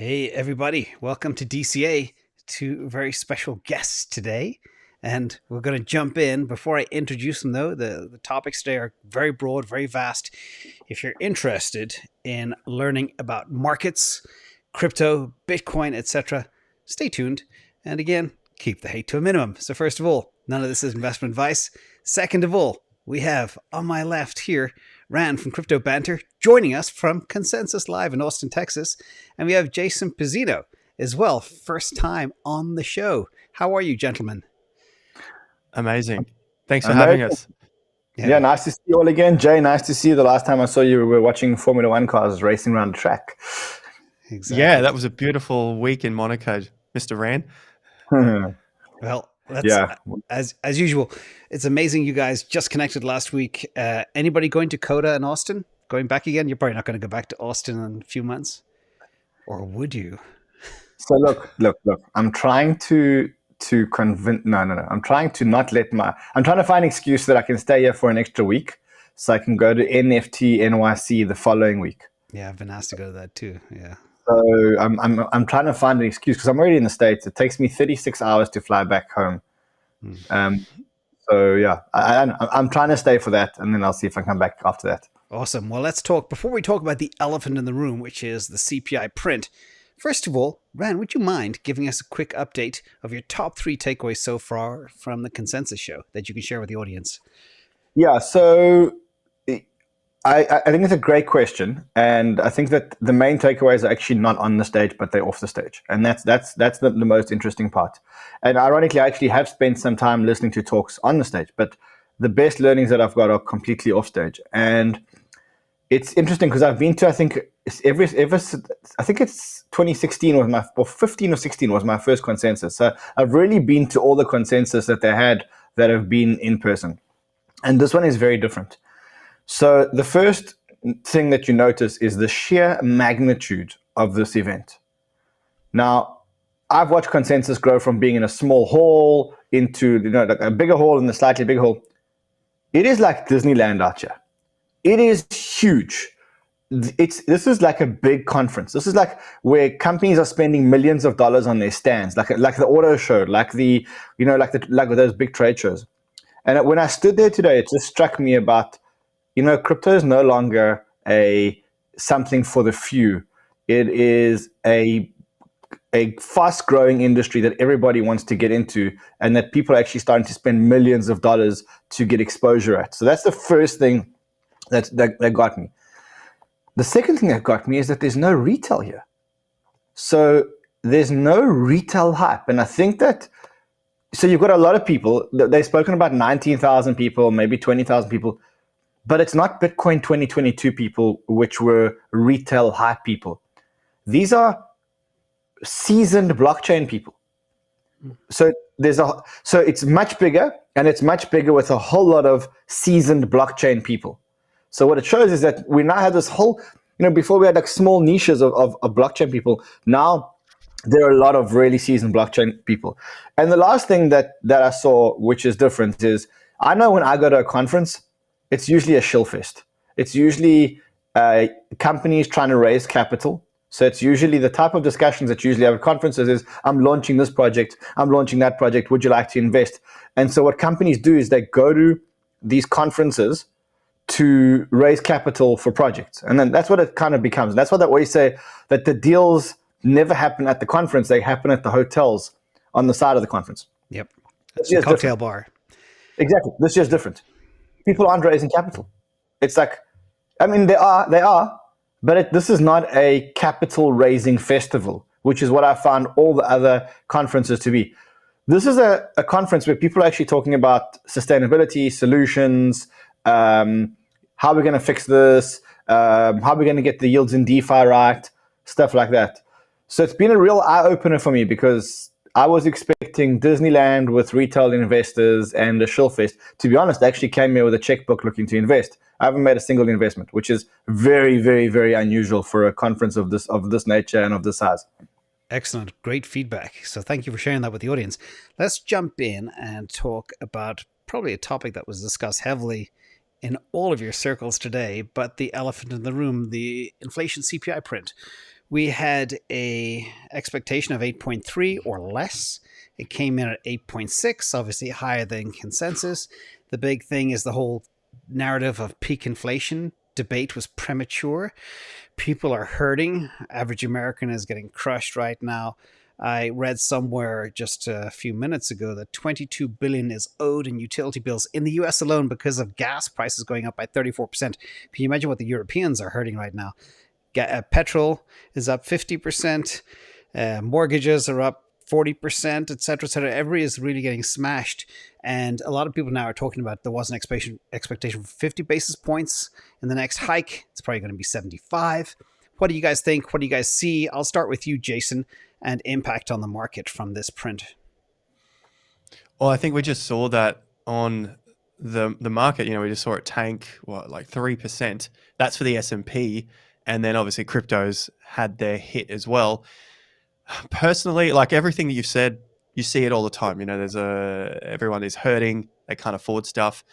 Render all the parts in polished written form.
Hey everybody, welcome to DCA. Two very special guests today, and we're going to jump in. Before I introduce them though, the topics today are very broad, very vast. If you're interested in learning about markets, crypto, Bitcoin, etc., stay tuned. And again, keep the hate to a minimum. So first of all, none of this is investment advice. Second of all, we have on my left here Ran from Crypto Banter joining us from Consensus Live in Austin, Texas. And we have Jason Pizzino as well, first time on the show. How are you, gentlemen? Amazing. Thanks for having us. Yeah, nice to see you all again. Jay, nice to see you. The last time I saw you, we were watching Formula One cars racing around the track. Exactly. Yeah, that was a beautiful week in Monaco, Mr. Ran. Well, that's, as usual, it's amazing you guys just connected last week. Anybody going to Coda and Austin? Going back again? You're probably not going to go back to Austin in a few months. Or would you? So look. I'm trying to convince. No. I'm trying to not let I'm trying to find an excuse that I can stay here for an extra week, so I can go to NFT NYC the following week. Yeah, I've been asked to go to that too. Yeah. So I'm trying to find an excuse because I'm already in the States. It takes me 36 hours to fly back home. So yeah, I'm trying to stay for that, and then I'll see if I come back after that. Awesome. Well, let's talk. Before we talk about the elephant in the room, which is the CPI print. First of all, Ran, would you mind giving us a quick update of your top 3 takeaways so far from the Consensus show that you can share with the audience? Yeah, so I think it's a great question, and I think that the main takeaways are actually not on the stage, but they're off the stage, and that's the most interesting part. And ironically, I actually have spent some time listening to talks on the stage, but the best learnings that I've got are completely off stage. And it's interesting because I've been to, I think it's 2016 was or 15 or 16 was my first Consensus. So I've really been to all the Consensus that they had that have been in person, and this one is very different. So the first thing that you notice is the sheer magnitude of this event. Now, I've watched Consensus grow from being in a small hall into like a bigger hall and a slightly bigger hall. It is like Disneyland out here. It is huge. This is like a big conference. This is like where companies are spending millions of dollars on their stands, like the auto show, like those big trade shows. And when I stood there today, it just struck me about, crypto is no longer something for the few. It is a fast-growing industry that everybody wants to get into, and that people are actually starting to spend millions of dollars to get exposure at. So that's the first thing that got me. The second thing that got me is that there's no retail here. So there's no retail hype, and I think that. So you've got a lot of people. They've spoken about 19,000 people, maybe 20,000 people. But it's not Bitcoin 2022 people, which were retail hype people. These are seasoned blockchain people. So it's much bigger, and it's much bigger with a whole lot of seasoned blockchain people. So what it shows is that we now have this whole, before we had like small niches of blockchain people. Now there are a lot of really seasoned blockchain people. And the last thing that I saw, which is different, is I know when I go to a conference, it's usually a shill fest. It's usually companies trying to raise capital. So it's usually the type of discussions that usually have at conferences is, I'm launching this project, I'm launching that project, would you like to invest? And so what companies do is they go to these conferences to raise capital for projects. And then that's what it kind of becomes. That's what they always say, that the deals never happen at the conference, they happen at the hotels on the side of the conference. Yep. That's a cocktail bar. Exactly. This year's different. People aren't raising capital. It's like, they are, but this is not a capital raising festival, which is what I found all the other conferences to be. This is a conference where people are actually talking about sustainability, solutions, how we're going to fix this, how we're going to get the yields in DeFi right, stuff like that. So it's been a real eye-opener for me because I was expecting Disneyland with retail investors and a shillfest. To be honest, I actually came here with a checkbook looking to invest. I haven't made a single investment, which is very, very, very unusual for a conference of this nature and of this size. Excellent. Great feedback. So thank you for sharing that with the audience. Let's jump in and talk about probably a topic that was discussed heavily in all of your circles today, but the elephant in the room, the inflation CPI print, We had a expectation of 8.3 or less. It came in at 8.6, obviously higher than consensus. The big thing is the whole narrative of peak inflation debate was premature. People are hurting. Average American is getting crushed right now. I read somewhere just a few minutes ago that $22 billion is owed in utility bills in the US alone because of gas prices going up by 34%. Can you imagine what the Europeans are hurting right now? Petrol is up 50%. Mortgages are up 40%, et cetera, et cetera. Everybody is really getting smashed. And a lot of people now are talking about there was an expectation for 50 basis points in the next hike. It's probably going to be 75. What do you guys think? What do you guys see? I'll start with you, Jason, and impact on the market from this print. Well, I think we just saw that on the market. We just saw it tank, like 3%. That's for the S&P. And then obviously cryptos had their hit as well. Personally, like everything that you've said, you see it all the time. There's everyone is hurting. They can't afford stuff.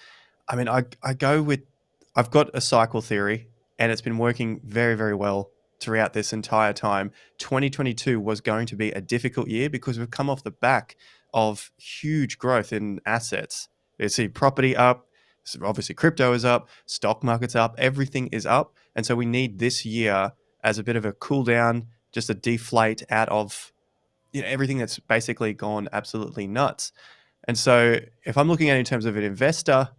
I mean, I've got a cycle theory and it's been working very, very well throughout this entire time. 2022 was going to be a difficult year because we've come off the back of huge growth in assets. You see property up, obviously crypto is up, stock market's up, everything is up. And so we need this year as a bit of a cool down, just a deflate out of everything that's basically gone absolutely nuts. And so if I'm looking at it in terms of an investor,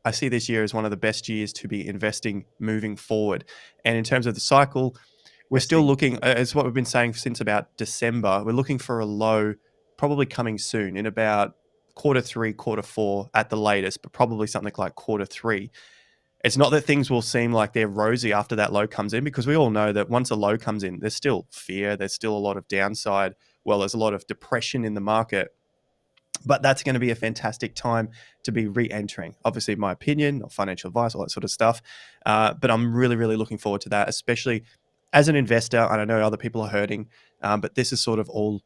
I see this year as one of the best years to be investing moving forward. And in terms of the cycle, we're still looking, as what we've been saying since about December, we're looking for a low probably coming soon in about Q3, Q4 at the latest, but probably something like Q3. It's not that things will seem like they're rosy after that low comes in, because we all know that once a low comes in, there's still fear, there's still a lot of downside, there's a lot of depression in the market. But that's going to be a fantastic time to be re-entering. Obviously, my opinion, not financial advice, all that sort of stuff. But I'm really, really looking forward to that, especially as an investor. And I know other people are hurting, but this is sort of all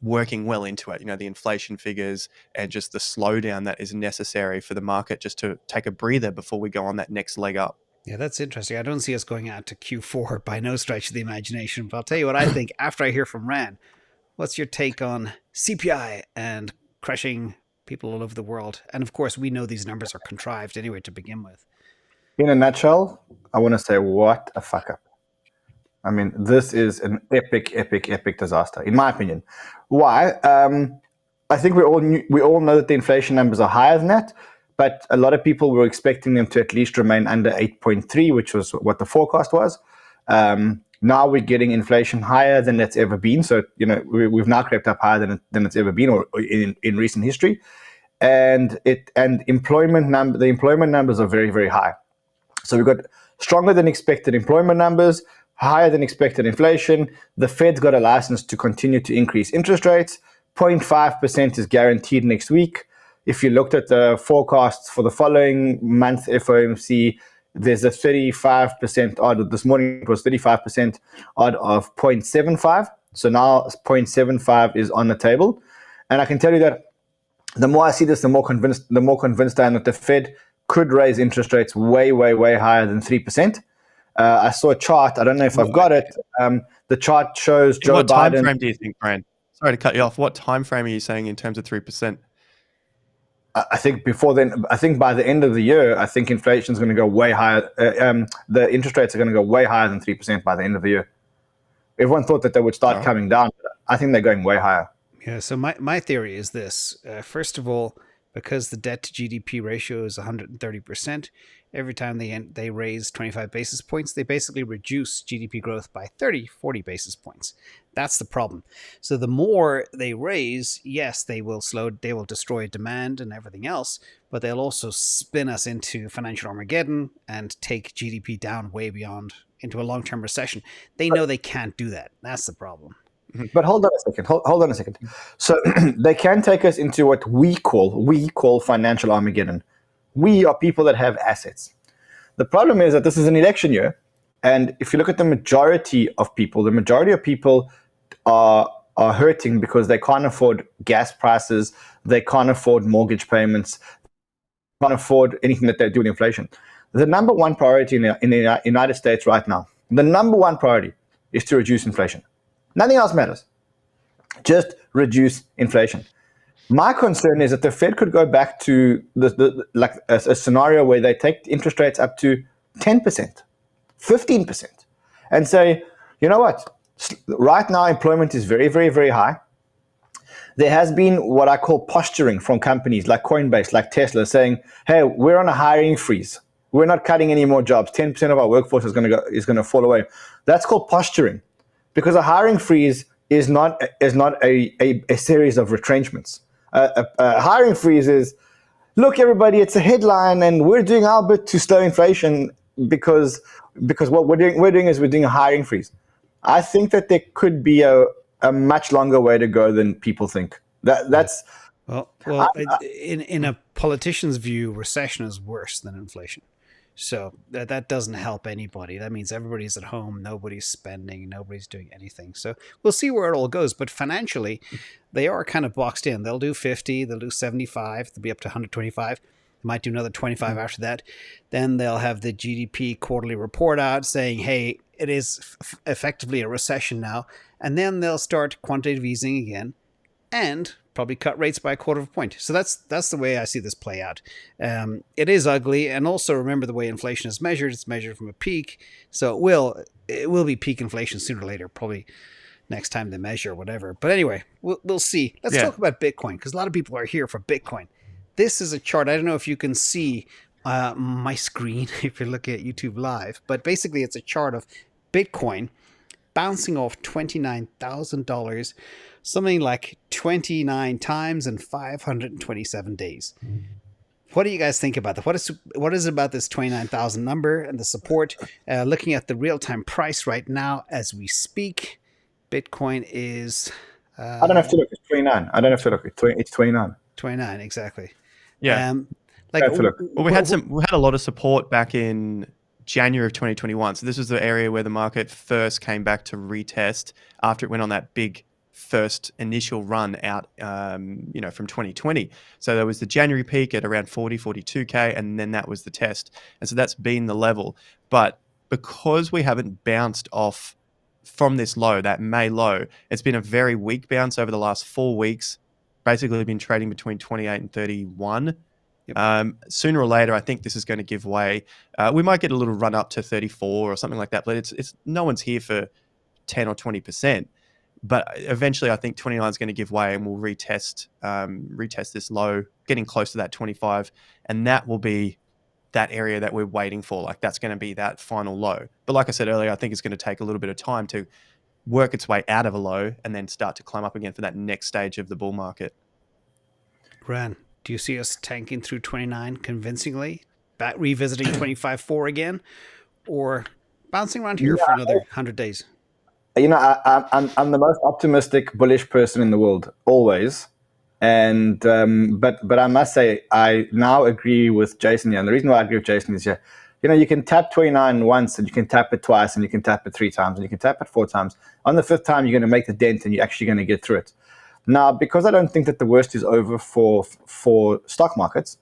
working well into it. The inflation figures and just the slowdown that is necessary for the market just to take a breather before we go on that next leg up. Yeah, that's interesting. I don't see us going out to Q4 by no stretch of the imagination. But I'll tell you what I think after I hear from Ran. What's your take on CPI and crushing people all over the world? And of course, we know these numbers are contrived anyway to begin with. In a nutshell, I want to say what a fuck up. I mean, this is an epic, epic, epic disaster, in my opinion. Why? I think we all know that the inflation numbers are higher than that, but a lot of people were expecting them to at least remain under 8.3, which was what the forecast was. Now we're getting inflation higher than it's ever been. So, we've now crept up higher than it's ever been, or in recent history. And the employment numbers are very, very high. So we've got stronger than expected employment numbers, higher than expected inflation. The Fed's got a license to continue to increase interest rates. 0.5% is guaranteed next week. If you looked at the forecasts for the following month, FOMC, there's a 35% odd. This morning it was 35% odd of 0.75. So now 0.75 is on the table. And I can tell you that the more I see this, the more convinced I am that the Fed could raise interest rates way, way, way higher than 3%. I saw a chart. I don't know if I've got it. The chart shows Joe Biden. What time frame do you think, Brian? Sorry to cut you off. What time frame are you saying in terms of 3%? I think before then, I think by the end of the year, I think inflation is going to go way higher. The interest rates are going to go way higher than 3% by the end of the year. Everyone thought that they would start coming down, but I think they're going way higher. Yeah, so my theory is this. First of all, because the debt to GDP ratio is 130%, every time they raise 25 basis points, they basically reduce GDP growth by 30, 40 basis points. That's the problem. So the more they raise, yes, they will destroy demand and everything else, but they'll also spin us into financial Armageddon and take GDP down way beyond into a long-term recession. They know they can't do that. That's the problem. But hold on a second. So they can take us into what we call financial Armageddon. We are people that have assets. The problem is that this is an election year, and if you look at the majority of people are hurting because they can't afford gas prices, they can't afford mortgage payments, they can't afford anything that they do with inflation. The number one priority in the United States right now, the number one priority is to reduce inflation. Nothing else matters. Just reduce inflation. My concern is that the Fed could go back to a scenario where they take interest rates up to 10%, 15%, and say, you know what? Right now, employment is very, very, very high. There has been what I call posturing from companies like Coinbase, like Tesla, saying, hey, we're on a hiring freeze. We're not cutting any more jobs. 10% of our workforce is going to fall away. That's called posturing, because a hiring freeze is not a series of retrenchments. A hiring freeze is, look, everybody, it's a headline, and we're doing our bit to slow inflation because what we're doing is a hiring freeze. I think that there could be a much longer way to go than people think. That's in a politician's view, recession is worse than inflation. So that doesn't help anybody. That means everybody's at home, nobody's spending, nobody's doing anything. So we'll see where it all goes. But financially, they are kind of boxed in. They'll do 50, they'll do 75, they'll be up to 125. They might do another 25 after that. Then they'll have the GDP quarterly report out saying, hey, it is effectively a recession now. And then they'll start quantitative easing again and probably cut rates by 1/4 point. So that's the way I see this play out. It is ugly, and also remember the way inflation is measured. It's measured from a peak, so it will be peak inflation sooner or later, probably next time they measure, whatever. But anyway, we'll see. Let's talk about Bitcoin, because a lot of people are here for Bitcoin. This is a chart. I don't know if you can see my screen if you're looking at YouTube Live, but basically it's a chart of Bitcoin bouncing off $29,000, something like 29 times in 527 days. What do you guys think about that? What is about this 29,000 number and the support? Looking at the real-time price right now as we speak, Bitcoin is... I don't have to look. It's 29. I don't have to look. It's 29. 29, exactly. Yeah. Well, we had a lot of support back in January of 2021. So this was the area where the market first came back to retest after it went on that big first initial run out, from 2020. So there was the January peak at around 42K, and then that was the test. And so that's been the level. But because we haven't bounced off from this low, that May low, it's been a very weak bounce over the last 4 weeks. Basically been trading between 28 and 31. Sooner or later, I think this is going to give way. We might get a little run up to 34 or something like that, but it's no one's here for 10 or 20%. But eventually, I think 29 is going to give way, and we'll retest this low, getting close to that 25, and that will be that area that we're waiting for. Like, that's going to be that final low. But like I said earlier, I think it's going to take a little bit of time to work its way out of a low and then start to climb up again for that next stage of the bull market. Ran, do you see us tanking through 29 convincingly, back revisiting 25.4 again, or bouncing around here for another 100 days? I'm the most optimistic, bullish person in the world, always. And but I must say, I now agree with Jason here. And the reason why I agree with Jason is, you can tap 29 once, and you can tap it twice, and you can tap it 3 times, and you can tap it 4 times. On the 5th time, you're going to make the dent, and you're actually going to get through it. Now, because I don't think that the worst is over for stock markets,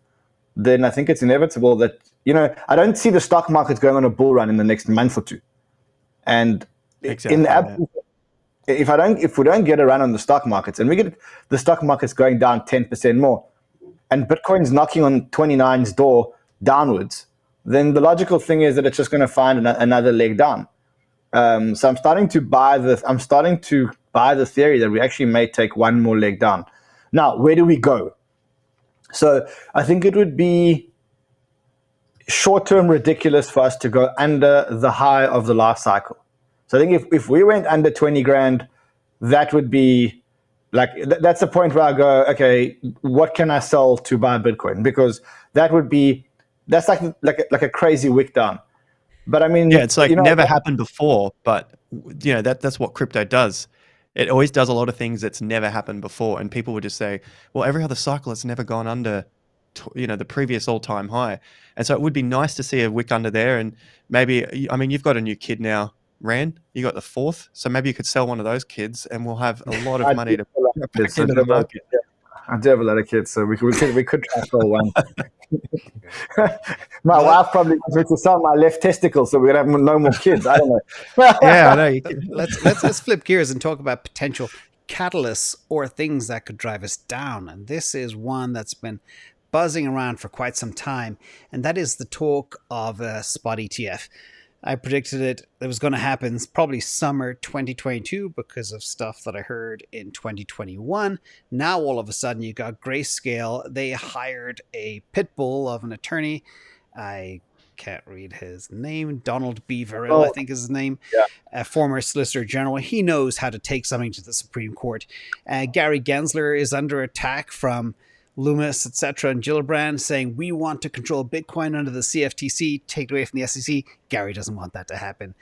then I think it's inevitable that, I don't see the stock markets going on a bull run in the next month or 2. And exactly, if we don't get a run on the stock markets, and we get the stock markets going down 10% more, and Bitcoin's knocking on 29's door downwards, then the logical thing is that it's just going to find another leg down. So I'm starting to buy the theory that we actually may take one more leg down. Now, where do we go? So I think it would be short-term ridiculous for us to go under the high of the last cycle. So I think if we went under 20 grand, that would be like, that's the point where I go, okay, what can I sell to buy Bitcoin? Because that's like a crazy wick down. But I mean, it's like never happened before, but that's what crypto does. It always does a lot of things that's never happened before. And people would just say, well, every other cycle it's never gone under, the previous all-time high. And so it would be nice to see a wick under there. And maybe, you've got a new kid now, Ran. You got the 4th. So maybe you could sell one of those kids, and we'll have a lot of money to put back into the market. I do have a lot of kids, so we could try to sell one. My wife probably wants me to sell my left testicle so we're gonna have no more kids. I don't know. Yeah, I know. Let's flip gears and talk about potential catalysts or things that could drive us down. And this is one that's been buzzing around for quite some time, and that is the talk of a spot ETF. I predicted it was going to happen probably summer 2022 because of stuff that I heard in 2021. Now all of a sudden you got Grayscale. They hired a pit bull of an attorney. I can't read his name. Donald B. Verrill, I think is his name. Yeah. A former Solicitor General. He knows how to take something to the Supreme Court. Gary Gensler is under attack from Loomis, etc., and Gillibrand saying we want to control Bitcoin under the CFTC, take it away from the SEC. Gary doesn't want that to happen.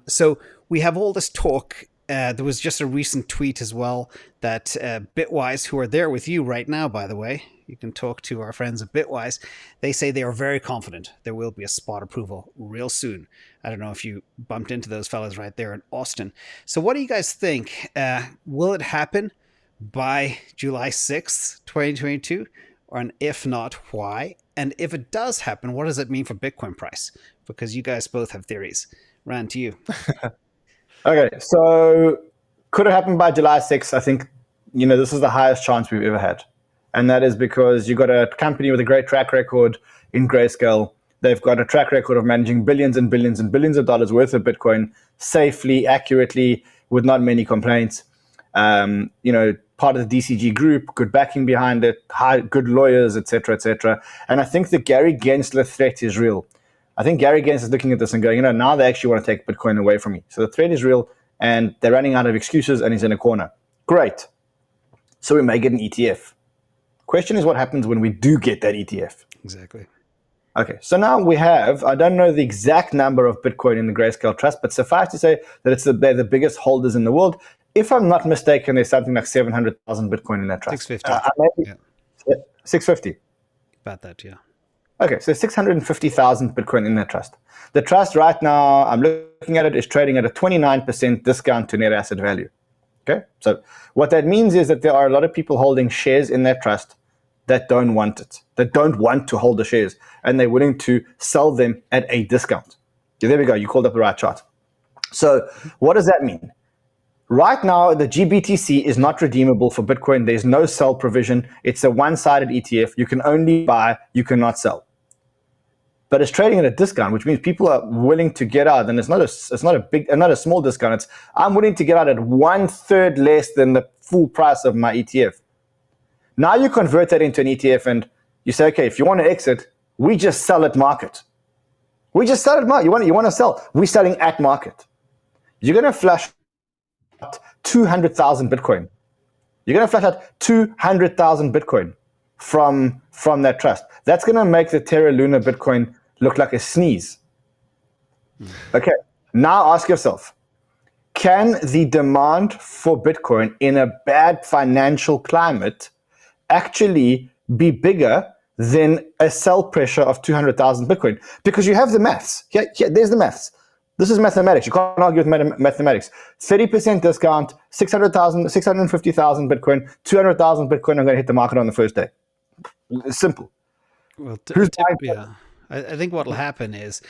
So we have all this talk. There was just a recent tweet as well that Bitwise, who are there with you right now, by the way, you can talk to our friends at Bitwise. They say they are very confident there will be a spot approval real soon. I don't know if you bumped into those fellas right there in Austin. So what do you guys think? Will it happen by July 6th, 2022? And if not, why? And if it does happen, what does it mean for Bitcoin price? Because you guys both have theories. Ran, to you. Okay, so could it happen by July 6th? I think, this is the highest chance we've ever had. And that is because you've got a company with a great track record in Grayscale. They've got a track record of managing billions and billions and billions of dollars worth of Bitcoin safely, accurately, with not many complaints. Part of the DCG group, good backing behind it, good lawyers, etc., etc. And I think the Gary Gensler threat is real. I think Gary Gensler is looking at this and going, now they actually want to take Bitcoin away from me. So the threat is real, and they're running out of excuses, and he's in a corner. Great. So we may get an ETF. Question is what happens when we do get that ETF? Exactly. Okay, so now we have, I don't know the exact number of Bitcoin in the Grayscale Trust, but suffice to say that they're the biggest holders in the world. If I'm not mistaken, there's something like 700,000 Bitcoin in that trust. 650. 650. About that, yeah. Okay, so 650,000 Bitcoin in that trust. The trust right now, I'm looking at it, is trading at a 29% discount to net asset value. Okay, so what that means is that there are a lot of people holding shares in that trust that don't want it, that don't want to hold the shares, and they're willing to sell them at a discount. Yeah, there we go, you called up the right chart. So what does that mean? Right now, the GBTC is not redeemable for Bitcoin. There's no sell provision. It's a one-sided ETF. You can only buy, you cannot sell. But it's trading at a discount, which means people are willing to get out. And it's not a small discount. It's I'm willing to get out at 1/3 less than the full price of my ETF. Now you convert that into an ETF and you say, okay, if you want to exit, we just sell at market. We just sell at market. You want to sell. We're selling at market. You're going to flush 200,000 Bitcoin. You're going to flush out 200,000 Bitcoin from that trust. That's going to make the Terra Luna Bitcoin look like a sneeze. Okay, now ask yourself, can the demand for Bitcoin in a bad financial climate actually be bigger than a sell pressure of 200,000 Bitcoin? Because you have the maths. Here, there's the maths. This is mathematics. You can't argue with mathematics. 30% discount, 650,000 Bitcoin, 200,000 Bitcoin are going to hit the market on the first day. Simple. Well, yeah. I think what will happen is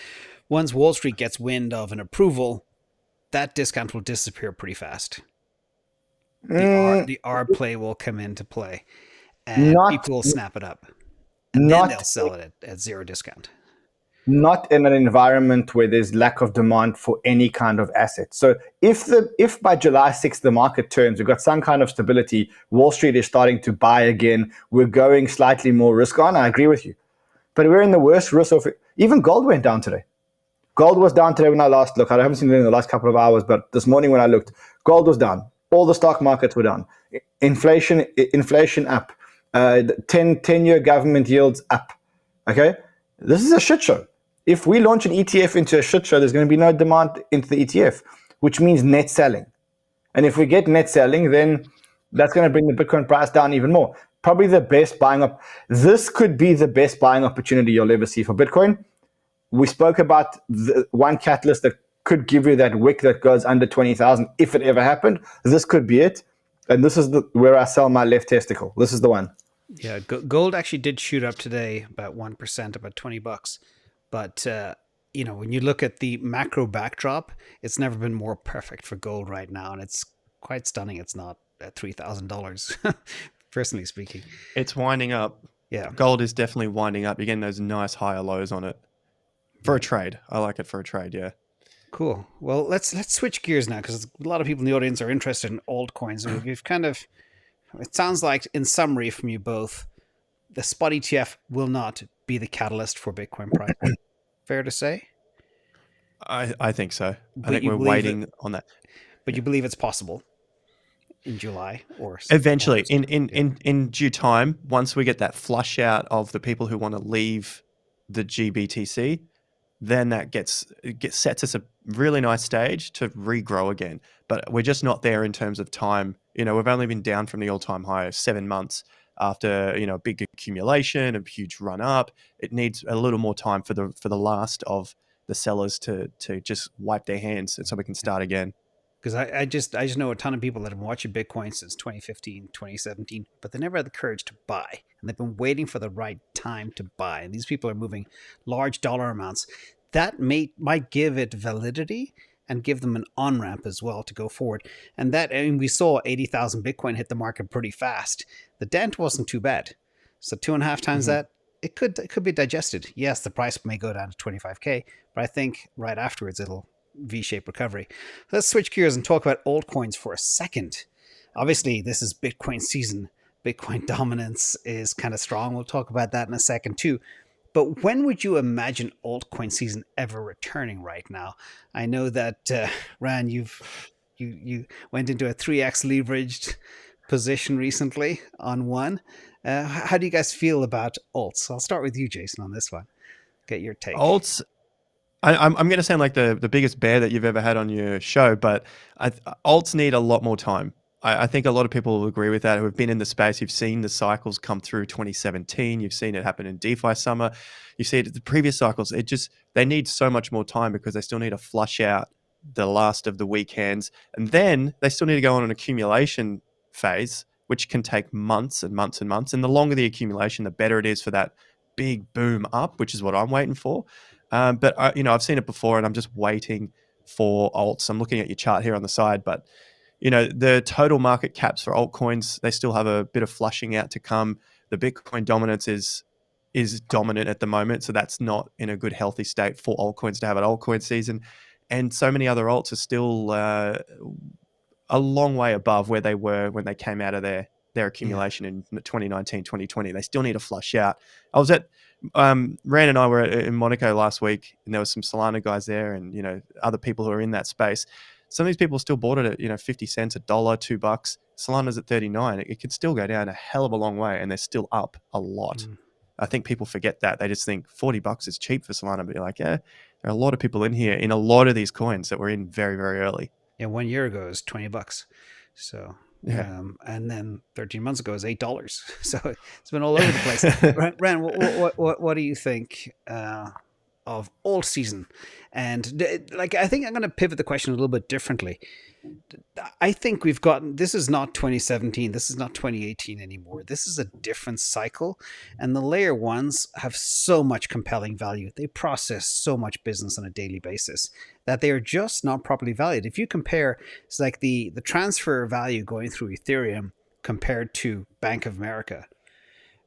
once Wall Street gets wind of an approval, that discount will disappear pretty fast. The arb play will come into play, and people will snap it up, and then they'll sell it at zero discount. Not in an environment where there's lack of demand for any kind of asset. So if by July 6th the market turns, we've got some kind of stability, Wall Street is starting to buy again, we're going slightly more risk on, I agree with you. But we're in the worst risk of it. Even gold went down today. Gold was down today when I last looked. I haven't seen it in the last couple of hours, but this morning when I looked, gold was down. All the stock markets were down. Inflation up. 10-year government yields up. Okay? This is a shit show. If we launch an ETF into a shit show, there's going to be no demand into the ETF, which means net selling. And if we get net selling, then that's going to bring the Bitcoin price down even more. Probably the best buying up. This could be the best buying opportunity you'll ever see for Bitcoin. We spoke about the one catalyst that could give you that wick that goes under 20,000 if it ever happened. This could be it. And this is where I sell my left testicle. This is the one. Yeah, gold actually did shoot up today about 1%, about $20. But when you look at the macro backdrop, it's never been more perfect for gold right now, and it's quite stunning. It's not at $3,000, personally speaking. It's winding up. Yeah, Gold is definitely winding up. You're getting those nice higher lows on it for a trade. I like it for a trade. Yeah. cool. Well, let's switch gears now, because a lot of people in the audience are interested in altcoins, and we've kind of. It sounds like, in summary from you both, the spot ETF will not be the catalyst for Bitcoin price. Fair to say? I think so. But I think you we're believe waiting on that. But you believe it's possible in July or Eventually, August? in due time, once we get that flush out of the people who want to leave the GBTC, then that sets us a really nice stage to regrow again. But we're just not there in terms of time. We've only been down from the all-time high of 7 months after a big accumulation, a huge run up. It needs a little more time for the last of the sellers to just wipe their hands, and so we can start again. Because I just know a ton of people that have been watching Bitcoin since 2015, 2017, but they never had the courage to buy. And they've been waiting for the right time to buy. And these people are moving large dollar amounts. That might give it validity and give them an on-ramp as well to go forward. And we saw 80,000 Bitcoin hit the market pretty fast. The dent wasn't too bad. So 2.5 times that, it could be digested. Yes, the price may go down to 25K, but I think right afterwards it'll V-shaped recovery. Let's switch gears and talk about altcoins for a second. Obviously, this is Bitcoin season. Bitcoin dominance is kind of strong. We'll talk about that in a second too. But when would you imagine altcoin season ever returning right now? I know that, Ran, you went into a 3x leveraged position recently on one. How do you guys feel about alts? I'll start with you, Jason, on this one. Get your take. Alts. I'm going to sound like the biggest bear that you've ever had on your show, but alts need a lot more time. I think a lot of people will agree with that who have been in the space. You've seen the cycles come through 2017. You've seen it happen in DeFi summer. You see it at the previous cycles. They need so much more time because they still need to flush out the last of the weak hands. And then they still need to go on an accumulation phase, which can take months and months and months. And the longer the accumulation, the better it is for that big boom up, which is what I'm waiting for. But I've seen it before, and I'm just waiting for alts. I'm looking at your chart here on the side, but the total market caps for altcoins, they still have a bit of flushing out to come. The Bitcoin dominance is dominant at the moment, so that's not in a good healthy state for altcoins to have an altcoin season. And so many other alts are still a long way above where they were when they came out of their accumulation in 2019, 2020. They still need to flush out. I was at Ran and I were in Monaco last week, and there was some Solana guys there, and other people who are in that space. Some of these people still bought it at 50 cents, $1, $2. Solana's at 39. It could still go down a hell of a long way, and they're still up a lot. I think people forget that. They just think $40 is cheap for Solana, but you're like, yeah, there are a lot of people in here in a lot of these coins that were in very, very early. Yeah, 1 year ago it was $20. So and then 13 months ago it was $8. So it's been all over the place. Ran, what do you think of alt season? And I think I'm going to pivot the question a little bit differently. I think this is not 2017. This is not 2018 anymore. This is a different cycle. And the layer ones have so much compelling value. They process so much business on a daily basis that they are just not properly valued. If you compare, it's like the transfer value going through Ethereum compared to Bank of America,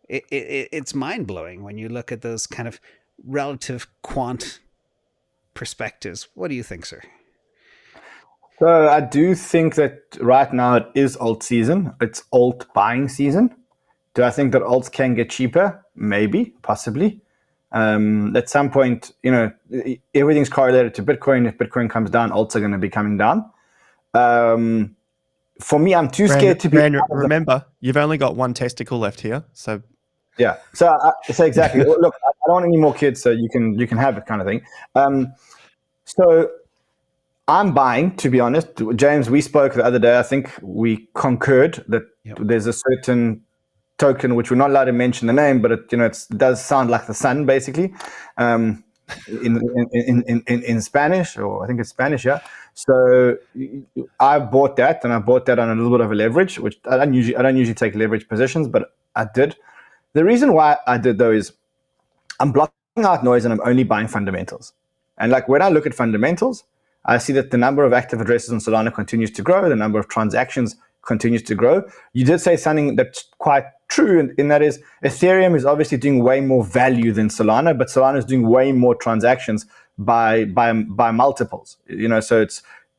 it's mind-blowing when you look at those kind of relative quant perspectives. What do you think, sir? So I do think that right now it is alt season. It's alt buying season. Do I think that alts can get cheaper? Maybe, possibly. At some point, everything's correlated to Bitcoin. If Bitcoin comes down, alts are going to be coming down. For me, I'm too scared to be. Remember, you've only got one testicle left here, so. Yeah. So exactly. Look, I don't want any more kids, so you can have it, kind of thing. So I'm buying, to be honest. James, we spoke the other day. I think we concurred that there's a certain token which we're not allowed to mention the name, but it does sound like the sun, basically, in Spanish, or I think it's Spanish, yeah. So I bought that, and I bought that on a little bit of a leverage, which I don't usually take leverage positions, but I did. The reason why I did though is I'm blocking out noise and I'm only buying fundamentals. And like when I look at fundamentals, I see that the number of active addresses on Solana continues to grow, the number of transactions continues to grow. You did say something that's quite true, and that is Ethereum is obviously doing way more value than Solana, but Solana is doing way more transactions by multiples. So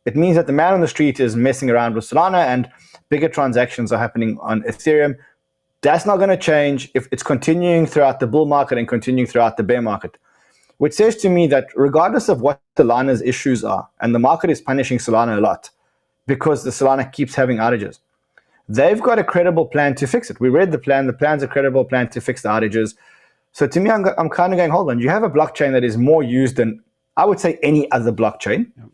it means that the man on the street is messing around with Solana and bigger transactions are happening on Ethereum. That's not going to change if it's continuing throughout the bull market and continuing throughout the bear market, which says to me that regardless of what Solana's issues are, and the market is punishing Solana a lot because the Solana keeps having outages, they've got a credible plan to fix it. We read the plan. The plan's a credible plan to fix the outages. So to me, I'm kind of going, hold on. You have a blockchain that is more used than, I would say, any other blockchain. Yep.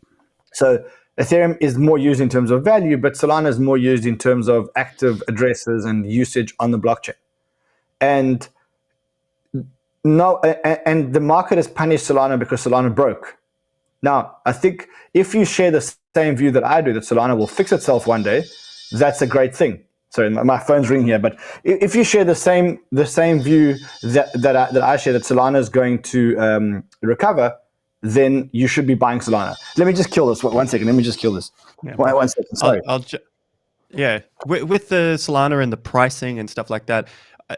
So Ethereum is more used in terms of value, but Solana is more used in terms of active addresses and usage on the blockchain. And the market has punished Solana because Solana broke. Now, I think if you share the same view that I do, that Solana will fix itself one day, that's a great thing. Sorry, my phone's ringing here, but if you share the same view that I share, that Solana is going to recover, then you should be buying Solana. Let me just kill this. 1 second. Let me just kill this. Yeah. 1 second. Sorry. Yeah. With the Solana and the pricing and stuff like that,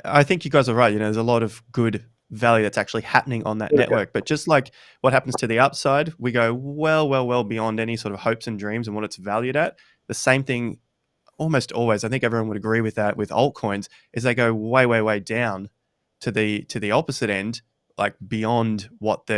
I think you guys are right. There's a lot of good value that's actually happening on that network. But just like what happens to the upside, we go well beyond any sort of hopes and dreams and what it's valued at. The same thing almost always, I think everyone would agree with that with altcoins, is they go way down to the opposite end, like beyond what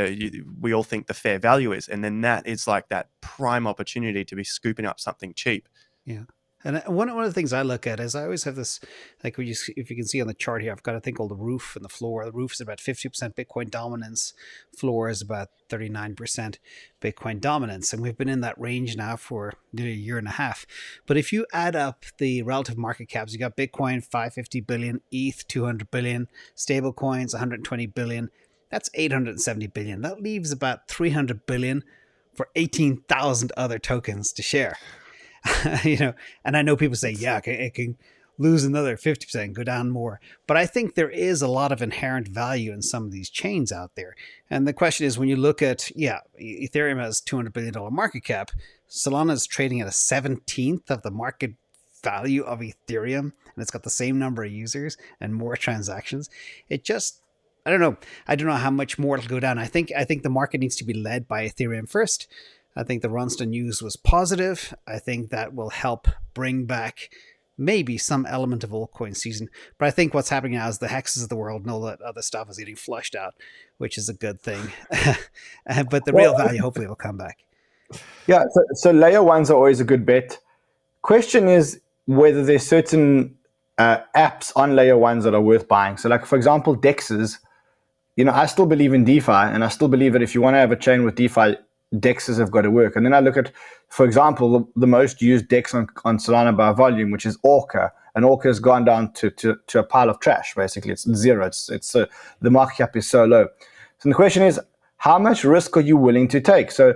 we all think the fair value is. And then that is like that prime opportunity to be scooping up something cheap. Yeah. And one of the things I look at is I always have this, like if you can see on the chart here, I've got a thing called the roof and the floor. The roof is about 50% Bitcoin dominance. Floor is about 39% Bitcoin dominance. And we've been in that range now for nearly a year and a half. But if you add up the relative market caps, you got Bitcoin, 550 billion, ETH, 200 billion, stable coins, 120 billion. That's 870 billion. That leaves about 300 billion for 18,000 other tokens to share. And I know people say, yeah, it can lose another 50%, go down more. But I think there is a lot of inherent value in some of these chains out there. And the question is, when you look at, Ethereum has $200 billion market cap. Solana is trading at a 17th of the market value of Ethereum, and it's got the same number of users and more transactions. It just, I don't know. I don't know how much more it'll go down. I think the market needs to be led by Ethereum first. I think the Ronston news was positive. I think that will help bring back maybe some element of altcoin season. But I think what's happening now is the hexes of the world and all that other stuff is getting flushed out, which is a good thing. But the real value hopefully will come back. Yeah, so layer ones are always a good bet. Question is whether there's certain apps on layer ones that are worth buying. So like, for example, DEXs, I still believe in DeFi, and I still believe that if you want to have a chain with DeFi, DEXs have got to work. And then I look at, for example, the most used DEX on Solana by volume, which is Orca. And Orca has gone down to a pile of trash, basically. It's zero. It's the market cap is so low. So the question is, how much risk are you willing to take? So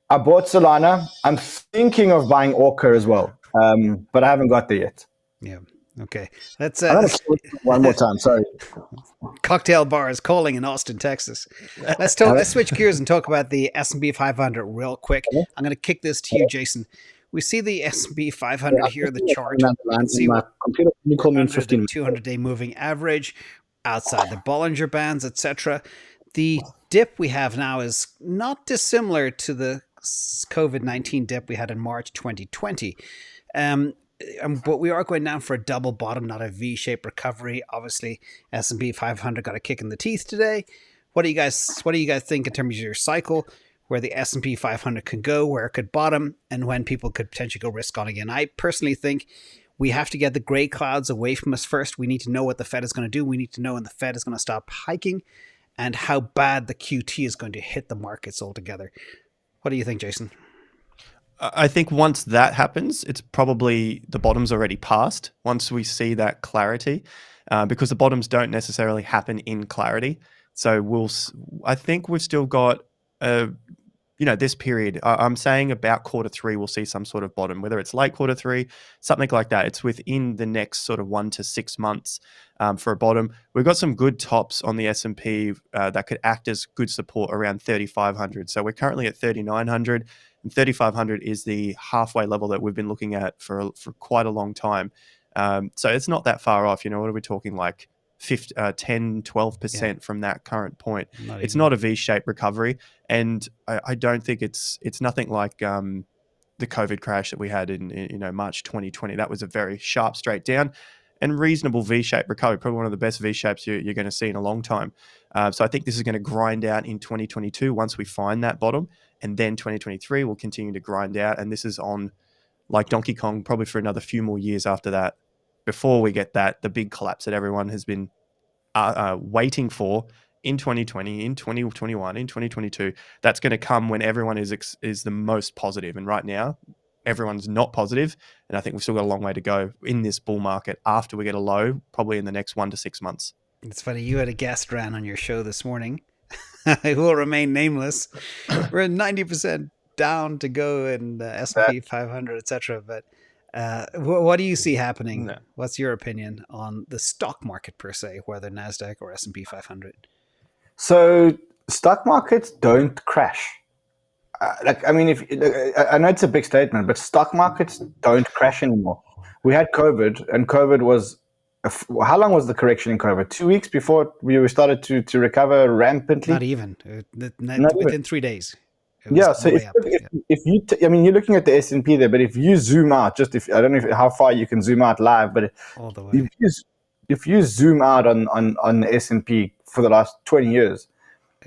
I bought Solana. I'm thinking of buying Orca as well, but I haven't got there yet. Yeah. Okay. Let's one more time. Sorry. Cocktail bar is calling in Austin, Texas. Let's switch gears and talk about the S&P 500 real quick. I'm going to kick this to you, Jason. We see the S&P 500 here, the chart. Let's see what you call me in 15 minutes. 200-day moving average outside the Bollinger Bands, etc. The dip we have now is not dissimilar to the COVID-19 dip we had in March 2020. But we are going down for a double bottom, not a V-shaped recovery. Obviously, S&P 500 got a kick in the teeth today. What do you guys think in terms of your cycle, where the S&P 500 can go, where it could bottom, and when people could potentially go risk on again? I personally think we have to get the gray clouds away from us first. We need to know what the Fed is going to do. We need to know when the Fed is going to stop hiking and how bad the QT is going to hit the markets altogether. What do you think, Jason? I think once that happens, it's probably the bottom's already passed. Once we see that clarity, because the bottoms don't necessarily happen in clarity. So I think we've still got a this period. I'm saying about Q3 we'll see some sort of bottom, whether it's late Q3, something like that. It's within the next sort of 1 to 6 months for a bottom. We've got some good tops on the S&P that could act as good support around 3,500. So we're currently at 3,900, and 3,500 is the halfway level that we've been looking at for quite a long time. So it's not that far off. What are we talking, like 10, 12% from that current point? It's not a V-shaped recovery. And I don't think it's nothing like the COVID crash that we had in March 2020. That was a very sharp straight down and reasonable V-shaped recovery, probably one of the best V-shapes you're going to see in a long time. So I think this is going to grind out in 2022 once we find that bottom, and then 2023 will continue to grind out. And this is on like Donkey Kong probably for another few more years after that, before we get the big collapse that everyone has been waiting for in 2020, in 2021, in 2022. That's going to come when everyone is the most positive. And right now, everyone's not positive. And I think we've still got a long way to go in this bull market after we get a low, probably in the next 1 to 6 months. It's funny, you had a guest Ran on your show this morning. It will remain nameless. We're at 90% down to go in the S&P 500, etc. But what do you see happening? No. What's your opinion on the stock market per se, whether NASDAQ or S&P 500? So stock markets don't crash. I know it's a big statement, but stock markets don't crash anymore. We had COVID, and COVID was, how long was the correction in COVID? 2 weeks before we started to recover rampantly? Not even. Within 3 days. Yeah, so if you, you're looking at the S&P there, but if you zoom out, I don't know how far you can zoom out live, but all the way. If you zoom out on the S&P for the last 20 years,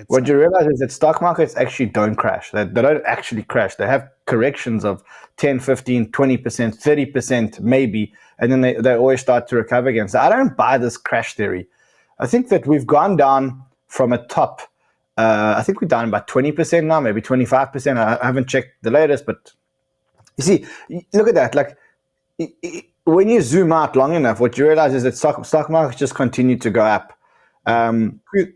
what you realize is that stock markets actually don't crash. They don't actually crash. They have corrections of 10, 15, 20%, 30% maybe, and then they always start to recover again. So I don't buy this crash theory. I think that we've gone down from a top. I think we're down about 20% now, maybe 25%. I haven't checked the latest, but you see, look at that. Like when you zoom out long enough, what you realize is that stock markets just continue to go up.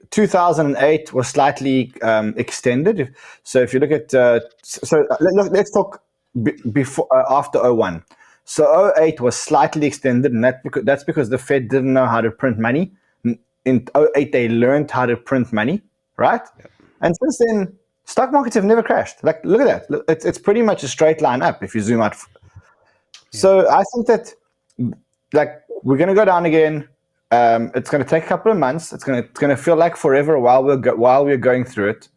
2008 was slightly extended. So if you look at, let's talk before after 01. So 08 was slightly extended, and that's because the Fed didn't know how to print money. In 08, they learned how to print money. Right? Yep. And since then, stock markets have never crashed. Like, look at that. It's pretty much a straight line up if you zoom out. Yeah. So I think that, like, we're going to go down again. It's going to take a couple of months. It's going to feel like forever while we're going through it.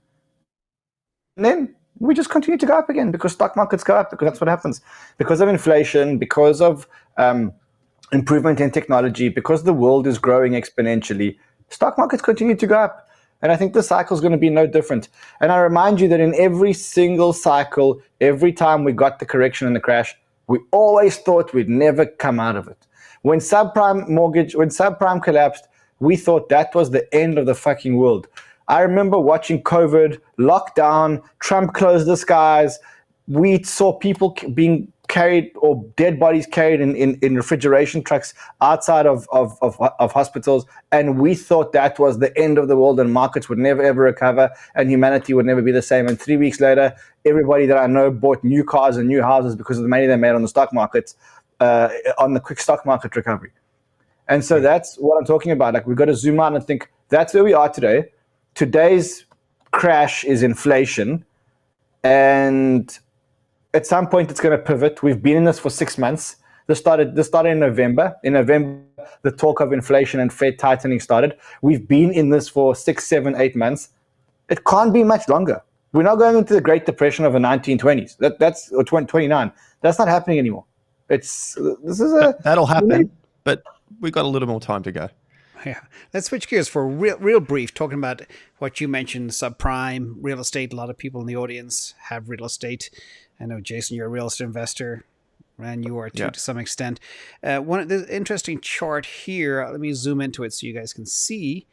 And then we just continue to go up again because stock markets go up, because that's what happens. Because of inflation, because of improvement in technology, because the world is growing exponentially, stock markets continue to go up. And I think the cycle is going to be no different. And I remind you that in every single cycle, every time we got the correction and the crash, we always thought we'd never come out of it. When subprime collapsed, we thought that was the end of the fucking world. I remember watching COVID, lockdown, Trump closed the skies. We saw people being carried, or dead bodies carried in refrigeration trucks outside of hospitals, and we thought that was the end of the world and markets would never ever recover and humanity would never be the same. And 3 weeks later, everybody that I know bought new cars and new houses because of the money they made on the stock markets, on the quick stock market recovery. And so that's what I'm talking about. Like, we've got to zoom out and think that's where we are today. Today's crash is inflation, and at some point, it's going to pivot. We've been in this for 6 months. This started in November. In November, the talk of inflation and Fed tightening started. We've been in this for 6, 7, 8 months. It can't be much longer. We're not going into the Great Depression of the 1920s. That's or 2029. That's not happening anymore. That'll happen, but we've got a little more time to go. Yeah. Let's switch gears for real brief, talking about what you mentioned, subprime, real estate. A lot of people in the audience have real estate. I know, Jason, you're a real estate investor, and you are too, to some extent. One of the interesting chart here, let me zoom into it so you guys can see.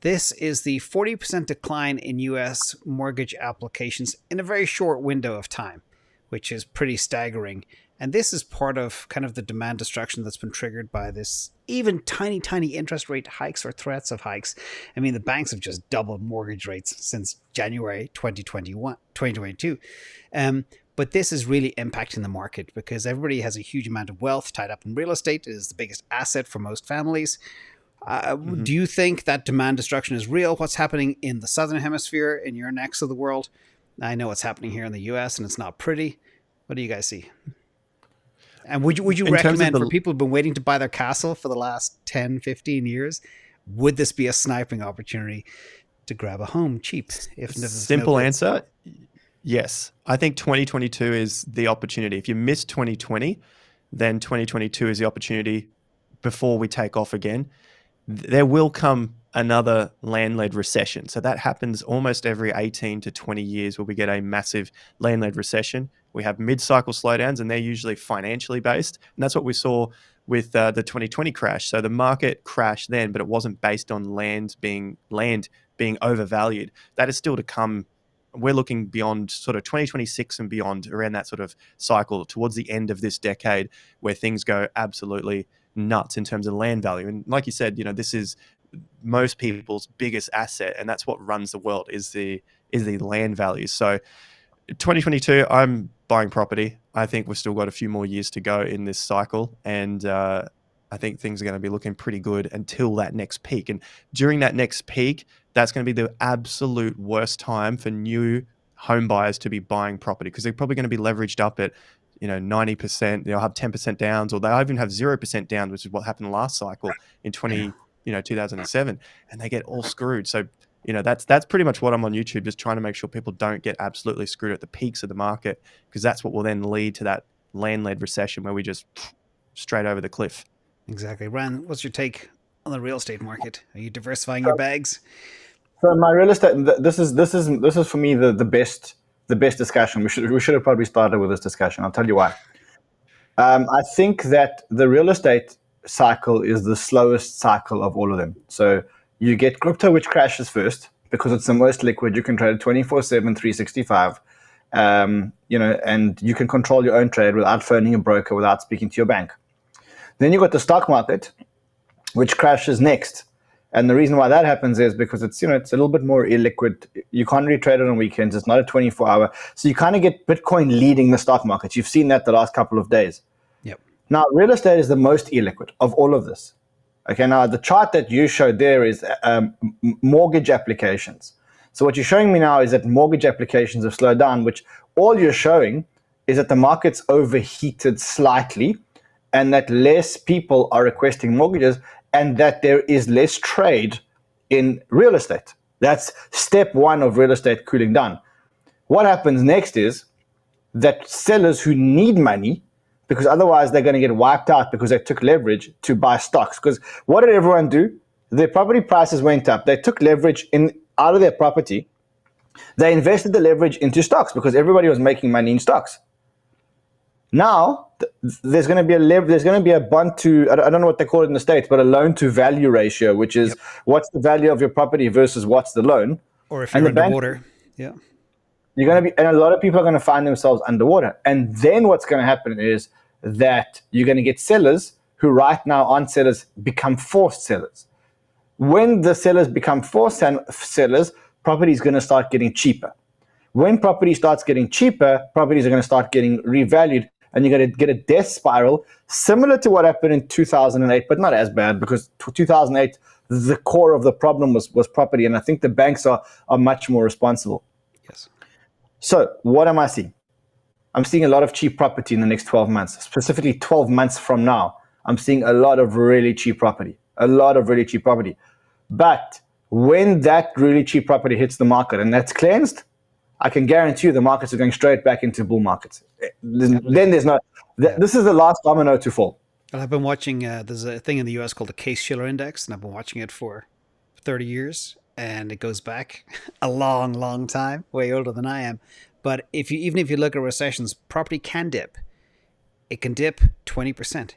This is the 40% decline in U.S. mortgage applications in a very short window of time, which is pretty staggering. And this is part of kind of the demand destruction that's been triggered by this even tiny, tiny interest rate hikes or threats of hikes. I mean, the banks have just doubled mortgage rates since January 2022. But this is really impacting the market because everybody has a huge amount of wealth tied up in real estate. It is the biggest asset for most families. Do you think that demand destruction is real? What's happening in the Southern Hemisphere, in your necks of the world? I know what's happening here in the US and it's not pretty. What do you guys see? And would you recommend for people who've been waiting to buy their castle for the last 10, 15 years, would this be a sniping opportunity to grab a home cheap? Simple answer, yes. I think 2022 is the opportunity. If you miss 2020, then 2022 is the opportunity before we take off again. There will come another land-led recession. So that happens almost every 18 to 20 years where we get a massive land-led recession. We have mid-cycle slowdowns and they're usually financially based. And that's what we saw with the 2020 crash. So the market crashed then, but it wasn't based on land being overvalued. That is still to come. We're looking beyond sort of 2026 and beyond, around that sort of cycle towards the end of this decade where things go absolutely nuts in terms of land value. And like you said, this is most people's biggest asset, and that's what runs the world is the land value. So 2022, I'm buying property. I think we've still got a few more years to go in this cycle, and I think things are going to be looking pretty good until that next peak. And during that next peak, that's going to be the absolute worst time for new home buyers to be buying property because they're probably going to be leveraged up at 90%. They'll have 10% downs, or they even have 0% down, which is what happened last cycle in 2007, and they get all screwed. So that's pretty much what I'm on YouTube, just trying to make sure people don't get absolutely screwed at the peaks of the market, because that's what will then lead to that land-led recession where we just straight over the cliff. Exactly. Ran, what's your take on the real estate market? Are you diversifying your bags? So my real estate, this is for me the best discussion. We should have probably started with this discussion. I'll tell you why. I think that the real estate cycle is the slowest cycle of all of them. So you get crypto, which crashes first because it's the most liquid. You can trade it 24/7, 365, and you can control your own trade without phoning a broker, without speaking to your bank. Then you got the stock market, which crashes next. And the reason why that happens is because it's a little bit more illiquid. You can't really trade it on weekends. It's not a 24-hour. So you kind of get Bitcoin leading the stock market. You've seen that the last couple of days. Yep. Now, real estate is the most illiquid of all of this. Okay, now the chart that you showed there is mortgage applications. So what you're showing me now is that mortgage applications have slowed down, which all you're showing is that the market's overheated slightly and that less people are requesting mortgages and that there is less trade in real estate. That's step one of real estate cooling down. What happens next is that sellers who need money, because otherwise they're going to get wiped out because they took leverage to buy stocks. Because what did everyone do? Their property prices went up. They took leverage out of their property. They invested the leverage into stocks because everybody was making money in stocks. Now there's going to be a bond to, I don't know what they call it in the States, but a loan to value ratio, which is what's the value of your property versus what's the loan. Or if you're underwater. Yeah. You're going to be, and a lot of people are going to find themselves underwater. And then what's going to happen is that you're going to get sellers who right now aren't sellers become forced sellers. When the sellers become forced sellers, property is going to start getting cheaper. When property starts getting cheaper, properties are going to start getting revalued, and you're going to get a death spiral similar to what happened in 2008, but not as bad, because 2008, the core of the problem was property, and I think the banks are much more responsible. Yes. So what am I seeing? I'm seeing a lot of cheap property in the next 12 months, specifically 12 months from now. I'm seeing a lot of really cheap property, But when that really cheap property hits the market and that's cleansed, I can guarantee you the markets are going straight back into bull markets. Then there's no, this is the last domino to fall. Well, I've been watching, there's a thing in the US called the Case-Shiller Index, and I've been watching it for 30 years, and it goes back a long, long time, way older than I am. But even if you look at recessions, property can dip. It can dip 20%,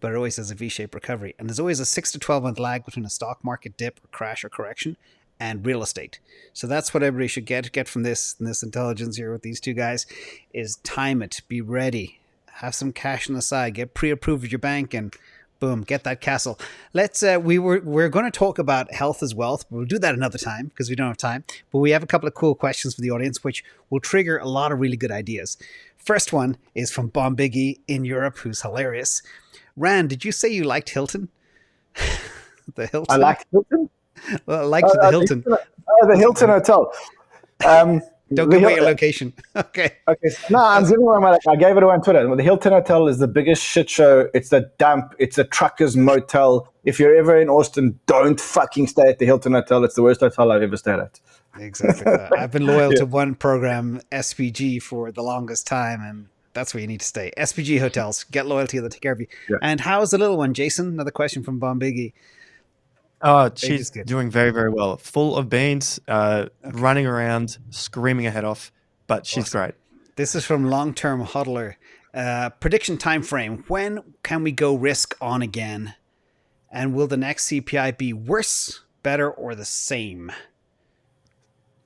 but it always has a V-shaped recovery. And there's always a 6 to 12 month lag between a stock market dip or crash or correction and real estate. So that's what everybody should get from this intelligence here with these two guys, is time it, be ready, have some cash on the side, get pre-approved with your bank, and boom, get that castle. Let's we're going to talk about health as wealth. We'll do that another time because we don't have time. But we have a couple of cool questions for the audience, which will trigger a lot of really good ideas. First one is from Bombiggy in Europe, who's hilarious. Ran, did you say you liked Hilton? The Hilton. I liked Hilton. Well, I liked the Hilton. The Hilton Hotel. Don't give away your location. Okay. Okay. No, I'm giving away my. I gave it away on Twitter. The Hilton Hotel is the biggest shit show. It's a dump. It's a trucker's motel. If you're ever in Austin, don't fucking stay at the Hilton Hotel. It's the worst hotel I've ever stayed at. Exactly. I've been loyal to one program, SPG, for the longest time, and that's where you need to stay. SPG hotels. Get loyalty. They'll take care of you. Yeah. And how's the little one, Jason? Another question from Bombiggy. Oh, she's doing very, very well. Full of beans, running around, screaming her head off, but she's great. This is from Long-Term Hodler. Prediction time frame. When can we go risk on again? And will the next CPI be worse, better, or the same?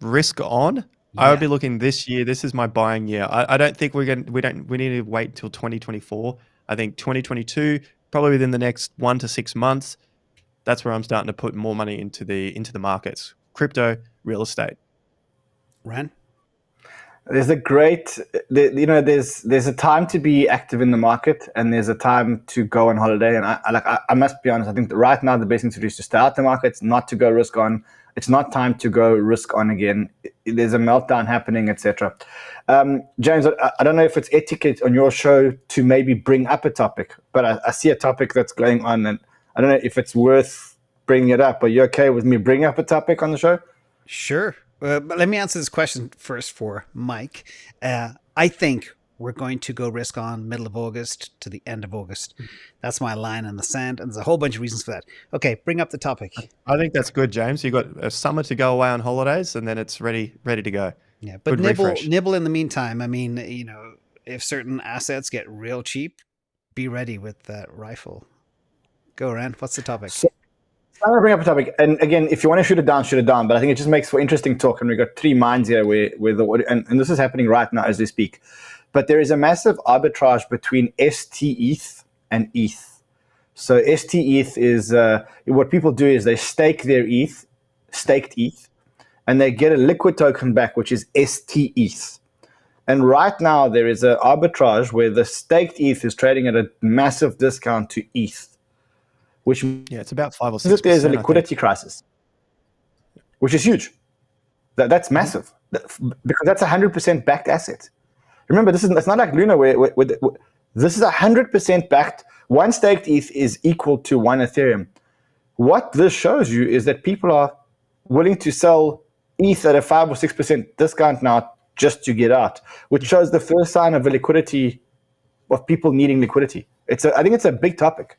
Risk on? Yeah. I would be looking this year. This is my buying year. I don't think we need to wait till 2024. I think 2022, probably within the next 1 to 6 months. That's where I'm starting to put more money into the markets, crypto, real estate. Ran? There's a there's a time to be active in the market, and there's a time to go on holiday. And I must be honest. I think that right now the best thing to do is to stay out the markets, not to go risk on. It's not time to go risk on again. There's a meltdown happening, etc. James, I don't know if it's etiquette on your show to maybe bring up a topic, but I see a topic that's going on, and I don't know if it's worth bringing it up. Are you okay with me bringing up a topic on the show? Sure. But let me answer this question first for Mike. I think we're going to go risk on middle of August to the end of August. That's my line in the sand. And there's a whole bunch of reasons for that. Okay, bring up the topic. I think that's good, James. You've got a summer to go away on holidays, and then it's ready to go. Yeah, but nibble in the meantime. I mean, if certain assets get real cheap, be ready with that rifle. Go, Ran. What's the topic? So, I'm going to bring up a topic. And again, if you want to shoot it down. But I think it just makes for interesting talk. And we've got three minds here and this is happening right now as we speak. But there is a massive arbitrage between STETH and ETH. So STETH is what people do is they stake their staked ETH, and they get a liquid token back, which is STETH. And right now there is an arbitrage where the staked ETH is trading at a massive discount to ETH. It's about 5 or 6%. There's a liquidity crisis, which is huge. That's massive because that's 100% backed asset. Remember, it's not like Luna where this is 100% backed. One staked ETH is equal to one Ethereum. What this shows you is that people are willing to sell ETH at a 5 or 6% discount now just to get out, which shows the first sign of a liquidity, of people needing liquidity. I think it's a big topic.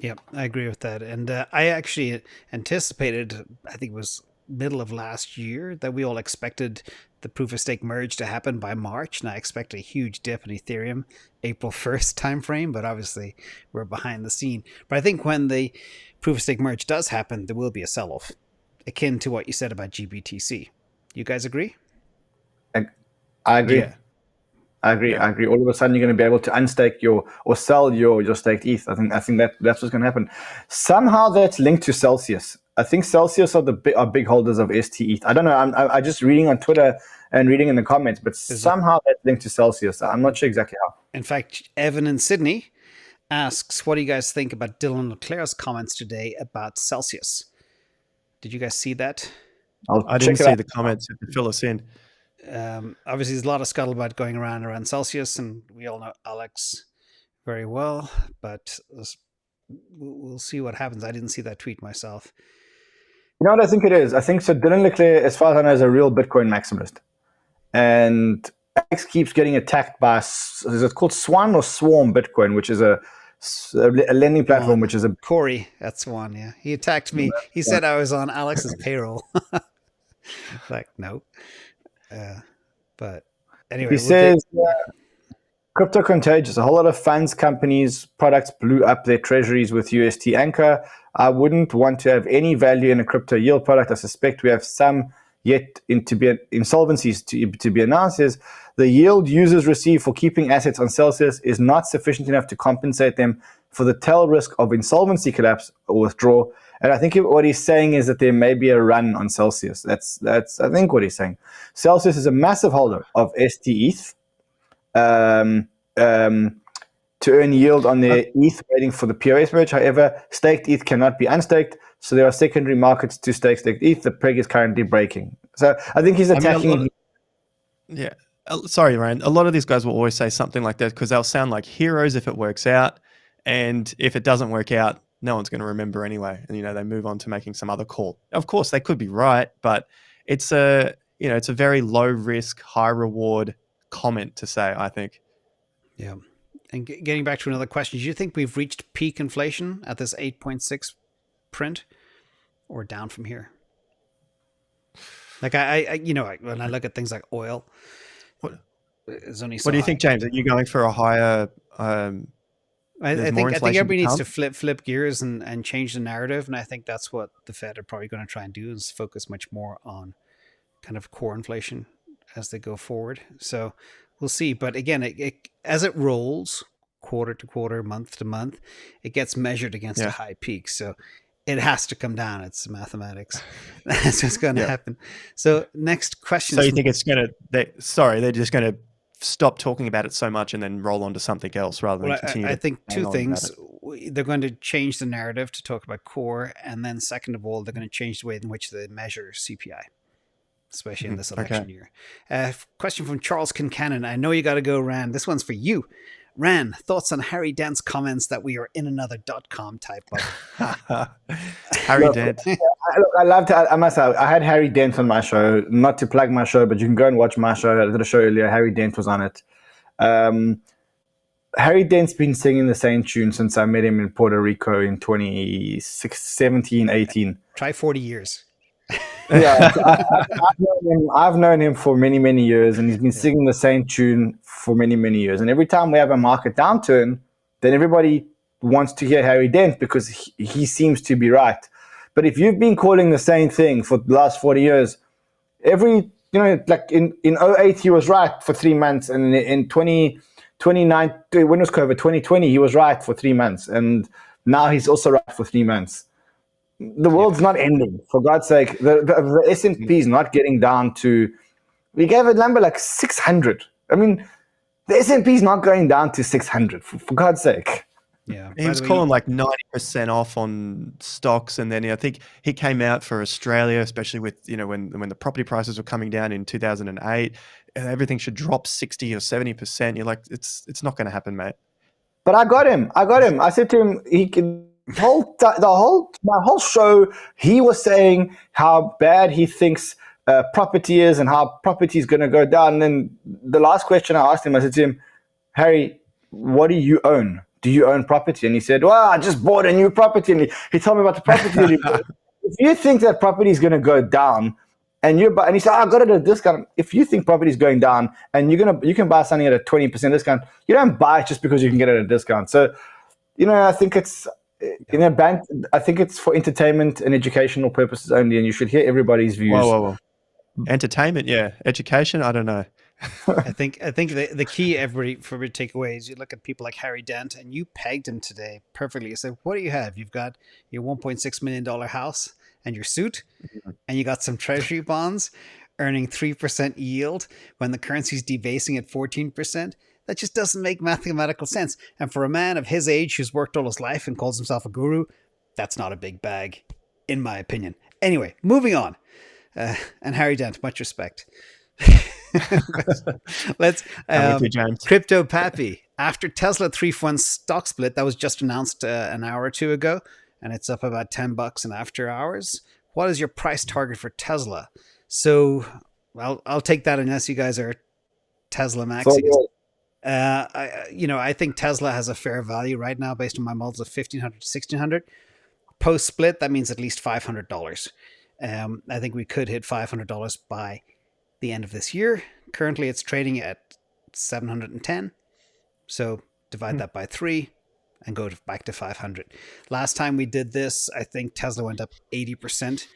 Yeah, I agree with that. And I actually anticipated, I think it was middle of last year, that we all expected the proof of stake merge to happen by March. And I expect a huge dip in Ethereum April 1st timeframe, but obviously we're behind the scene. But I think when the proof of stake merge does happen, there will be a sell-off, akin to what you said about GBTC. You guys agree? I agree. Yeah. I agree. All of a sudden, you're going to be able to unstake or sell your staked ETH. I think that's what's going to happen. Somehow that's linked to Celsius. I think Celsius are big holders of STETH. I don't know. I'm just reading on Twitter and reading in the comments, but somehow that's linked to Celsius. I'm not sure exactly how. In fact, Evan in Sydney asks, "What do you guys think about Dylan LeClaire's comments today about Celsius?" Did you guys see that? I didn't see the comments. If you fill us in. Obviously, there's a lot of scuttlebutt going around Celsius, and we all know Alex very well, but we'll see what happens. I didn't see that tweet myself. You know what I think it is? I think so. Dylan LeClaire, as far as I know, is a real Bitcoin maximalist, and Alex keeps getting attacked by, is it called Swan or Swarm Bitcoin, which is a lending platform, which is a Corey at Swan. Yeah, he attacked me. He said I was on Alex's payroll. Like, no. But anyway, he says crypto contagious. A whole lot of funds, companies, products blew up their treasuries with UST anchor. I wouldn't want to have any value in a crypto yield product. I suspect we have some yet insolvencies to be announced is the yield users receive for keeping assets on Celsius is not sufficient enough to compensate them for the tail risk of insolvency collapse or withdrawal. And I think what he's saying is that there may be a run on Celsius. That's I think what he's saying. Celsius is a massive holder of STETH to earn yield on their ETH waiting for the POS merge. However, staked ETH cannot be unstaked, so there are secondary markets to staked ETH. The peg is currently breaking. So I think he's attacking. Sorry, Ran. A lot of these guys will always say something like that because they'll sound like heroes if it works out, and if it doesn't work out, no one's going to remember anyway. And they move on to making some other call. Of course, they could be right, but it's a very low risk, high reward comment to say, I think. Yeah. And getting back to another question, do you think we've reached peak inflation at this 8.6 print, or down from here? Like I when I look at things like oil, it's only so what do you high. think, James? Are you going for a higher? I think everybody needs to flip gears and change the narrative, and I think that's what the Fed are probably going to try and do, is focus much more on kind of core inflation as they go forward. So we'll see. But again, as it rolls quarter to quarter, month to month, it gets measured against a high peak. So it has to come down. It's mathematics. That's what's going to happen. So next question. So you think it's going to? They're just going to stop talking about it so much and then roll on to something else rather than continue. I think two things. They're going to change the narrative to talk about core, and then second of all, they're going to change the way in which they measure CPI, especially in this election year. Question from Charles KinCannon. I know you got to go, Ran. This one's for you. Ran, thoughts on Harry Dent's comments that we are in another .com type bubble? Harry Dent. I loved it. I must say, I had Harry Dent on my show, not to plug my show, but you can go and watch my show. I did a show earlier. Harry Dent was on it. Harry Dent's been singing the same tune since I met him in Puerto Rico in 2017, 18. Try 40 years. Yeah, I've known him for many, many years, and he's been singing the same tune for many, many years. And every time we have a market downturn, then everybody wants to hear Harry Dent because he seems to be right. But if you've been calling the same thing for the last 40 years, like in 08, he was right for 3 months. And in 2029, when was COVID? 2020, he was right for 3 months. And now he's also right for 3 months. The world's not ending, for God's sake. The S&P is not getting down to, we gave a number like 600. I mean, the S&P is not going down to 600, for God's sake. Yeah, he was calling like 90% off on stocks, and then I think he came out for Australia, especially with when the property prices were coming down in 2008, and everything should drop 60 or 70%. You're like, it's not going to happen, mate. But I got him. I said to him, he can. My whole show, he was saying how bad he thinks property is and how property is going to go down. And then the last question I asked him, I said to him, Harry, what do you own? Do you own property? And he said, well, I just bought a new property. And he told me about the property that he bought. If you think that property is going to go down, and he said, I got it at a discount. If you think property is going down and you can buy something at a 20% discount, you don't buy it just because you can get it at a discount. So, I think it's I think it's for entertainment and educational purposes only, and you should hear everybody's views. Whoa. Entertainment, yeah. Education, I don't know. I think the key for every takeaway is you look at people like Harry Dent, and you pegged him today perfectly. You said, what do you have? You've got your $1.6 million house and your suit, and you got some treasury bonds earning 3% yield when the currency's debasing at 14%. That just doesn't make mathematical sense. And for a man of his age who's worked all his life and calls himself a guru, that's not a big bag, in my opinion. Anyway, moving on. And Harry Dent, much respect. Let's Crypto Papi. After Tesla 3-for-1 stock split that was just announced an hour or two ago, and it's up about $10 in after hours. What is your price target for Tesla? So I'll take that unless you guys are Tesla maxis. I think Tesla has a fair value right now based on my models of $1,500 to $1,600. Post split, that means at least $500. I think we could hit $500 by the end of this year. Currently, it's trading at 710. So divide that by 3 and go back to 500. Last time we did this, I think Tesla went up 80%.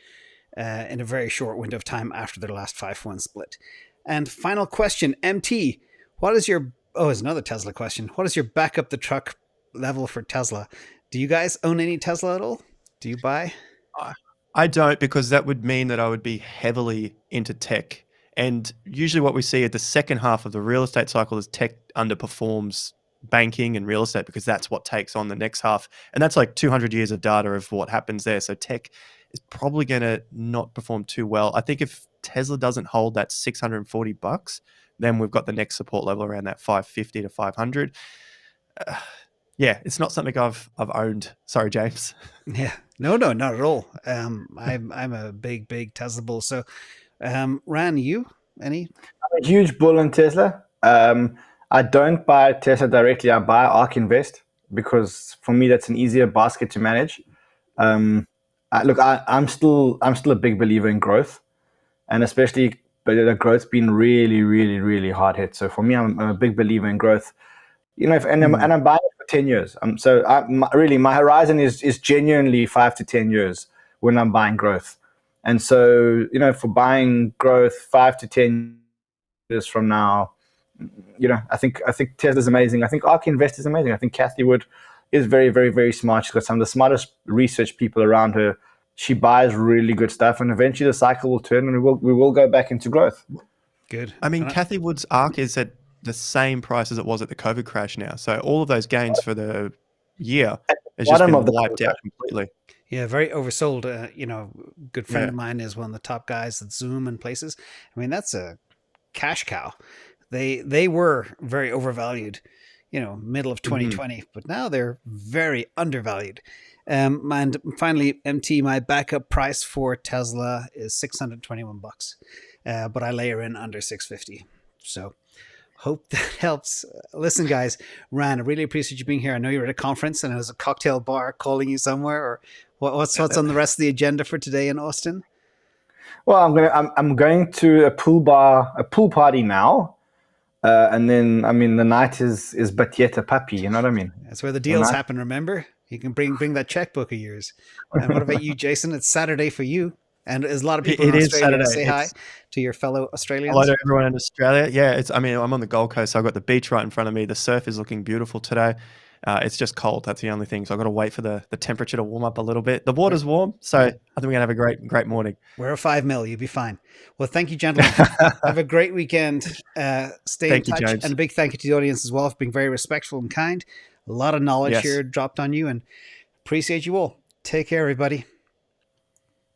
in a very short window of time after their last 5-1 split. And final question, MT, what is your, it's another Tesla question. What is your back up the truck level for Tesla? Do you guys own any Tesla at all? Do you buy? I don't, because that would mean that I would be heavily into tech. And usually what we see at the second half of the real estate cycle is tech underperforms banking and real estate, because that's what takes on the next half. And that's like 200 years of data of what happens there. So tech is probably going to not perform too well. I think if Tesla doesn't hold that $640, then we've got the next support level around that 550 to 500. Yeah, it's not something I've owned. Sorry, James. Yeah, no, not at all. I'm a big Tesla bull. So, Ran, you any? I'm a huge bull in Tesla. I don't buy Tesla directly. I buy ARK Invest because for me that's an easier basket to manage. I'm still a big believer in growth, and especially the growth's been really hard hit. So for me, I'm a big believer in growth. I'm buying it for 10 years. My horizon is genuinely 5 to 10 years when I'm buying growth. And so, for buying growth 5 to 10 years from now, I think Tesla's amazing. I think ARK Invest is amazing. I think Cathie Wood is very smart. She's got some of the smartest research people around her. She buys really good stuff, and eventually the cycle will turn, and we will go back into growth. Good. I mean, Cathie Wood's ARK is at the same price as it was at the COVID crash now. So all of those gains for the year has just been wiped out completely. Yeah, very oversold. Good friend of mine is one of the top guys at Zoom and places. I mean, that's a cash cow. They were very overvalued, middle of 2020, but now they're very undervalued. And finally, MT, my backup price for Tesla is $621, but I layer in under 650. So hope that helps. Listen, guys, Ran, I really appreciate you being here. I know you're at a conference and there's a cocktail bar calling you somewhere. Or what's on the rest of the agenda for today in Austin? Well, I'm going to a pool party now. And then, the night is but yet a Papi, you know what I mean? That's where the deals happen, remember? You can bring that checkbook of yours. And what about you, Jason? It's Saturday for you. And there's a lot of people in Australia. Say hi to your fellow Australians. Hello to everyone in Australia. Yeah, I'm on the Gold Coast, so I've got the beach right in front of me. The surf is looking beautiful today. It's just cold. That's the only thing. So I've got to wait for the temperature to warm up a little bit. The water's warm, so I think we're going to have a great morning. We're a 5 mil. You'll be fine. Well, thank you, gentlemen. Have a great weekend. Stay in touch. And a big thank you to the audience as well for being very respectful and kind. A lot of knowledge here dropped on you, and appreciate you all. Take care, everybody.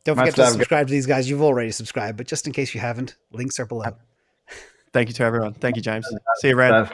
Don't forget to subscribe to these guys. You've already subscribed, but just in case you haven't, links are below. Thank you to everyone. Thank you, James. See you around.